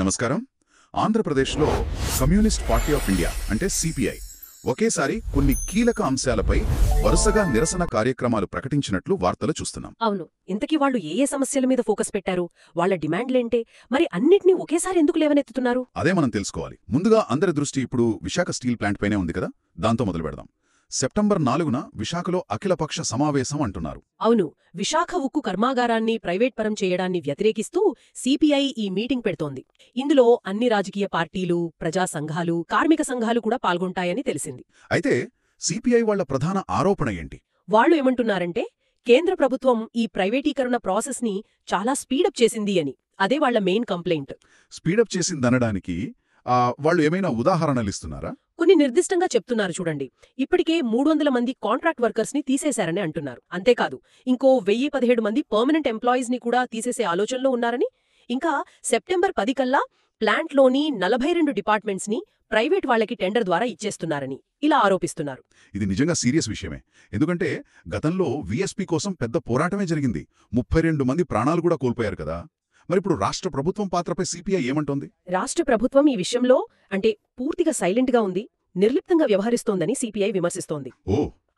నమస్కారం. ఆంధ్రప్రదేశ్లో communist party of India అంటే సిపిఐ ఒకేసారి కొన్ని కీలక అంశాలపై వరుసగా నిరసన కార్యక్రమాలు ప్రకటించినట్లు వార్తలు చూస్తున్నాం. అవును. ఇంతకీ వాళ్ళు ఏ ఏ సమస్యల మీద ఫోకస్ పెట్టారు? వాళ్ళ డిమాండ్లేంటే? మరి అన్నిటినీ ఒకేసారి ఎందుకు లేవనెత్తుతున్నారు? అదే మనం తెలుసుకోవాలి. ముందుగా అందరి దృష్టి ఇప్పుడు విశాఖ స్టీల్ ప్లాంట్ పైనే ఉంది కదా, దాంతో మొదలు పెడదాం. సెప్టెంబర్ 4న విశాఖలో అఖిలపక్ష సమావేశం అంటున్నారు. అవును. విశాఖ ఉక్కు కర్మాగారాన్ని ప్రైవేట్ పరం చేయడాన్ని వ్యతిరేకిస్తూ సిపిఐ ఈ మీటింగ్ పెడుతోంది. ఇందులో అన్ని రాజకీయ పార్టీలు, ప్రజా సంఘాలు, కార్మిక సంఘాలు కూడా పాల్గొంటాయని తెలిసింది. అయితే సిపిఐ వాళ్ల ప్రధాన ఆరోపణ ఏంటి? వాళ్లు ఏమంటున్నారంటే కేంద్ర ప్రభుత్వం ఈ ప్రైవేటీకరణ ప్రాసెస్ని చాలా స్పీడప్ చేసింది అని. అదే వాళ్ల మెయిన్ కంప్లైంట్. స్పీడప్ చేసిందనడానికి వాళ్ళు ఏమైనా ఉదాహరణలిస్తున్నారా? కొన్ని నిర్దిష్టంగా చెప్తున్నారు చూడండి. ఇప్పటికే 300 మంది కాంట్రాక్ట్ వర్కర్స్ ని తీసేశారని అంటున్నారు. అంతేకాదు, ఇంకో 1017 మంది పర్మనెంట్ ఎంప్లాయీస్ ని కూడా తీసేసే ఆలోచనలో ఉన్నారని, ఇంకా సెప్టెంబర్ 10 కల్లా ప్లాంట్లోని 42 డిపార్ట్మెంట్స్ ని ప్రైవేట్ వాళ్లకి టెండర్ ద్వారా ఇచ్చేస్తున్నారని ఇలా ఆరోపిస్తున్నారు. ఇది నిజంగా సీరియస్ విషయమే. ఎందుకంటే గతంలో విఎస్పీ కోసం పెద్ద పోరాటమే జరిగింది. 32 మంది ప్రాణాలు కూడా కోల్పోయారు కదా. మరిప్పుడు రాష్ట్ర ప్రభుత్వం పాత్రపై సిపిఐ ఏమంటోంది? రాష్ట్ర ప్రభుత్వం ఈ విషయంలో పూర్తిగా సైలెంట్గా ఉంది, నిర్లిప్తంగా వ్యవహరిస్తోందని సిపిఐ విమర్శిస్తోంది.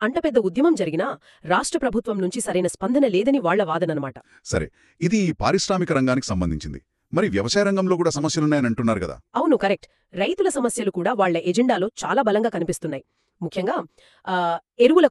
అంత పెద్ద ఉద్యమం జరిగినా రాష్ట్ర ప్రభుత్వం నుంచి సరైన స్పందన లేదని వాళ్ల వాదననమాట. సరే, ఇది పారిశ్రామిక రంగానికి సంబంధించింది. మరి వ్యవసాయ రంగంలో కూడా సమస్యలున్నాయని అంటున్నారు కదా? అవును, కరెక్ట్. రైతుల సమస్యలు కూడా వాళ్ల ఎజెండాలో చాలా బలంగా కనిపిస్తున్నాయి. ముఖ్యంగా ఎరువుల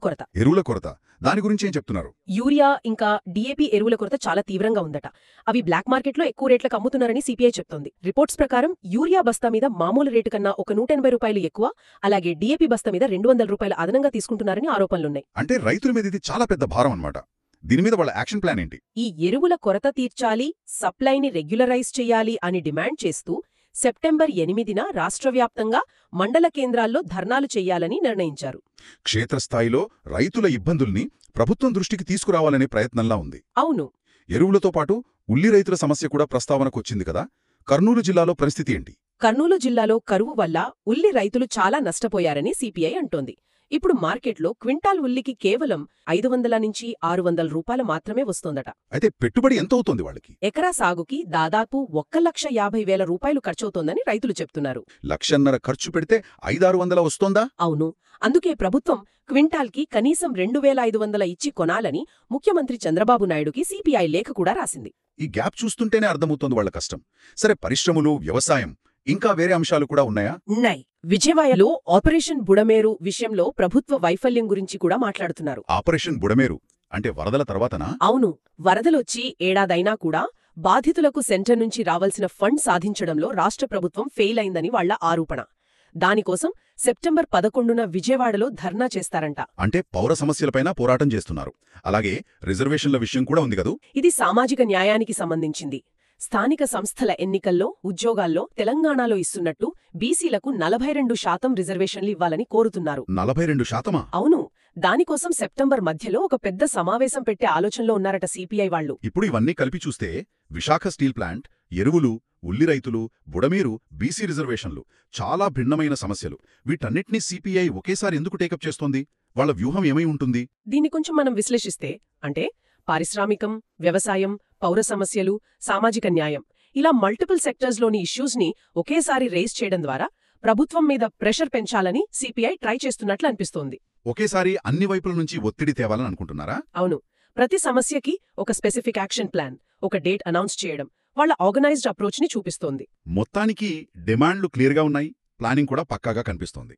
కొరత. దాని గురించి ఏం చెప్తున్నారు? యూరియా ఇంకా డిఏపి ఎరువుల కొరత చాలా తీవ్రంగా ఉందట. అవి బ్లాక్ మార్కెట్లో ఎక్కువ రేట్లకు అమ్ముతున్నారని సిపిఐ చెప్తోంది. రిపోర్ట్స్ ప్రకారం యూరియా బస్తా మీద మామూలు రేటు కన్నా ఒక 180 రూపాయలు ఎక్కువ, అలాగే డిఏపి బస్తా మీద 200 రూపాయలు అదనంగా తీసుకుంటున్నారని ఆరోపణలున్నాయి. అంటే రైతుల మీద ఇది చాలా పెద్ద భారం అన్నమాట. దీని మీద వాళ్ళ యాక్షన్ ప్లాన్ ఏంటి? ఈ ఎరువుల కొరత తీర్చాలి, సప్లైని రెగ్యులరైజ్ చేయాలి అని డిమాండ్ చేస్తూ సెప్టెంబర్ 8న రాష్ట్రవ్యాప్తంగా మండల కేంద్రాల్లో ధర్నాలు చెయ్యాలని నిర్ణయించారు. క్షేత్రస్థాయిలో రైతుల ఇబ్బందుల్ని ప్రభుత్వం దృష్టికి తీసుకురావాలనే ప్రయత్నంలా ఉంది. అవును. ఎరువులతో పాటు ఉల్లి రైతుల సమస్య కూడా ప్రస్తావనకొచ్చింది కదా. కర్నూలు జిల్లాలో పరిస్థితి ఏంటి? కర్నూలు జిల్లాలో కరువు వల్ల ఉల్లి రైతులు చాలా నష్టపోయారని సిపిఐ అంటోంది. ఇప్పుడు మార్కెట్లో క్వింటాల్ ఉల్లికి కేవలం 500 నుంచి 600 రూపాయలు మాత్రమే వస్తోందట. అయితే పెట్టుబడి ఎంత అవుతోంది వాళ్ళకి? ఎకరా సాగుకి దాదాపు 1,50,000 రూపాయలు ఖర్చవుతోందని రైతులు చెప్తున్నారు. 1,50,000 ఖర్చు పెడితే 500-600 వస్తోందా? అవును. అందుకే ప్రభుత్వం క్వింటాల్కి కనీసం 2,500 ఇచ్చి కొనాలని ముఖ్యమంత్రి చంద్రబాబు నాయుడుకి సిపిఐ లేఖ కూడా రాసింది. ఈ గ్యాప్ చూస్తుంటేనే అర్థమవుతోంది వాళ్ల కష్టం. సరే, పరిశ్రమలు, వ్యవసాయం, ఇంకా వేరే అంశాలు కూడా ఉన్నాయా? ఉన్నాయి. విజయవాడలో ఆపరేషన్ బుడమేరు విషయంలో ప్రభుత్వ వైఫల్యం గురించి కూడా మాట్లాడుతున్నారు. ఆపరేషన్ బుడమేరు అంటే వరదల తర్వాతనా? అవును. వరదలొచ్చి ఏడాదైనా కూడా బాధితులకు సెంటర్ నుంచి రావాల్సిన ఫండ్ సాధించడంలో రాష్ట్ర ప్రభుత్వం ఫెయిల్ అయిందని వాళ్ల ఆరోపణ. దానికోసం సెప్టెంబర్ 11న విజయవాడలో ధర్నా చేస్తారంట. అంటే పౌర సమస్యలపైన పోరాటం చేస్తున్నారు. అలాగే రిజర్వేషన్ల విషయం కూడా ఉంది కదూ. ఇది సామాజిక న్యాయానికి సంబంధించింది. స్థానిక సంస్థల ఎన్నికల్లో, ఉద్యోగాల్లో తెలంగాణలో ఇస్తున్నట్టు బీసీలకు 42% రిజర్వేషన్లు ఇవ్వాలని కోరుతున్నారు. 42%? అవును. దానికోసం సెప్టెంబర్ మధ్యలో ఒక పెద్ద సమావేశం పెట్టే ఆలోచనలో ఉన్నారట సిపిఐ వాళ్లు. ఇప్పుడు ఇవన్నీ కలిపి చూస్తే విశాఖ స్టీల్ ప్లాంట్, ఎరువులు, ఉల్లి రైతులు, బుడమేరు, బీసీ రిజర్వేషన్లు చాలా భిన్నమైన సమస్యలు. వీటన్నిటినీ సిపిఐ ఒకేసారి ఎందుకు టేకప్ చేస్తోంది? వాళ్ల వ్యూహం ఏమై ఉంటుంది? దీన్ని కొంచెం మనం విశ్లేషిస్తే పారిశ్రామికం, వ్యవసాయం, పౌర సమస్యలు, సామాజిక న్యాయం, ఇలా మల్టిపుల్ సెక్టర్స్లోని ఇష్యూస్ని ఒకేసారి రేజ్ చేయడం ద్వారా ప్రభుత్వం మీద ప్రెషర్ పెంచాలని సిపిఐ ట్రై చేస్తున్నట్లు అనిపిస్తోంది. ఒకేసారి అన్ని వైపుల నుంచి ఒత్తిడి తేవాలని అనుకుంటున్నారా? అవును. ప్రతి సమస్యకి ఒక స్పెసిఫిక్ యాక్షన్ ప్లాన్, ఒక డేట్ అనౌన్స్ చేయడం వాళ్ల ఆర్గనైజ్డ్ అప్రోచ్ని చూపిస్తోంది. మొత్తానికి డిమాండ్లు క్లియర్గా ఉన్నాయి, ప్లానింగ్ కూడా పక్కాగా కనిపిస్తోంది.